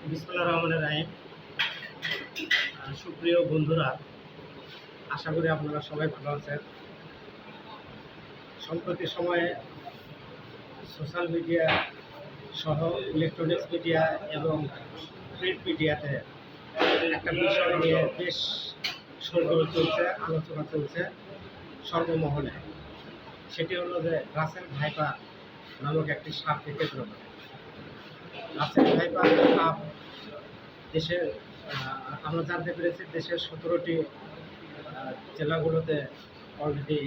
বিসমিল্লাহির রহমানির রহিম। সুপ্রিয় বন্ধুরা, আশা করি আপনারা সবাই ভালো আছেন। সম্প্রতি সময়ে সোশ্যাল মিডিয়া সহ ইলেকট্রনিক্স মিডিয়া এবং প্রিন্ট মিডিয়াতে একটা বিষয় নিয়ে বেশ শোরগোল চলছে, আলোচনা চলছে সর্বমহলে। সেটি হলো যে রাসেল ভাইপার নামক একটি সাপকে কেন্দ্র করে। রাসেল ভাইপার সাপ দেশের আমরা জানতে পেরেছি দেশের 17টি জেলাগুলোতে অলরেডি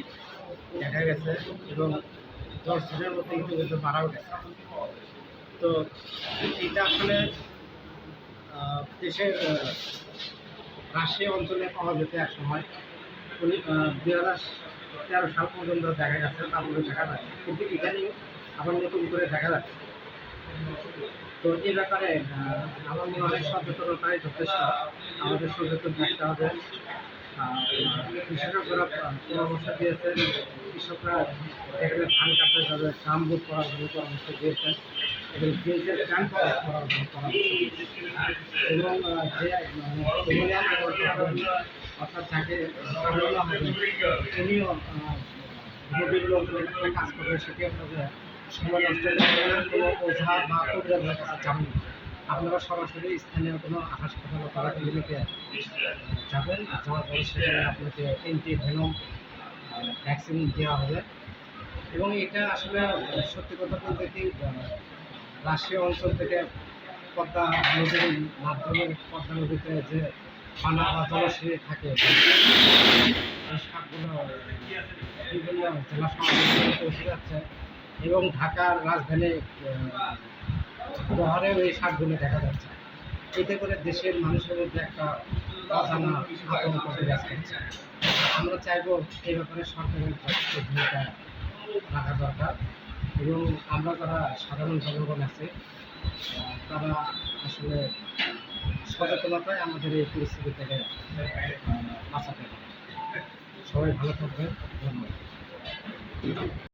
দেখা গেছে এবং 10 দিনের মধ্যে কিন্তু মারাও গেছে। তো এটা আসলে দেশের রাজশাহী অঞ্চলে পাওয়া যেত এক সময়। 2013 সাল পর্যন্ত দেখা গেছে, তারপরে দেখা যাচ্ছে, কিন্তু ইদানিং আবার নতুন করে দেখা যাচ্ছে। তো এই ব্যাপারে আমার মনে হয় সচেতনতাই যথেষ্ট। আমাদের সচেতন থাকতে হবে। কৃষকরা পরামর্শ দিয়েছেন, কৃষকরা এখানে ধান কাটতে যাবে ট্রাম বুট করার জন্য পরামর্শ দিয়েছেন এবং যে ট্রাম করার জন্য পরামর্শ দিয়েছেন এবং যে অর্থাৎ যাকে সামলানো হবে উনিও গভীর লোকজনের কাজ করবে। সেটি আপনাদের সময় নষ্ট কোনো ওঝা বা কবিরাজের কাছে যাবেন না। আপনারা সরাসরি স্থানীয় কোনো হাসপাতাল বা ক্লিনিকে যাবেন, যাওয়ার পরে সেখানে আপনাকে ভেনম ভ্যাকসিন দেওয়া হবে। এবং এটা আসলে সত্যি কথা বলতে কি, রাজশাহী অঞ্চল থেকে পদ্মা নদীর মাধ্যমে পদ্মা নদীতে যে পানা বা জলশ্রী থাকে, এই সাপগুলো বিভিন্ন জেলা সমাজে পৌঁছে যাচ্ছে এবং ঢাকার রাজধানী শহরেও এই সাপগুলো দেখা যাচ্ছে। এতে করে দেশের মানুষের মধ্যে একটা অজানা আতঙ্ক বিরাজ করছে। আমরা চাইব এই ব্যাপারে সরকারের ভূমিকা রাখা দরকার এবং আমরা যারা সাধারণ জনগণ আছে তারা আসলে সচেতনতায় আমাদের এই পরিস্থিতি থেকে বাঁচাতে হবে। সবাই ভালো থাকবেন। ধন্যবাদ।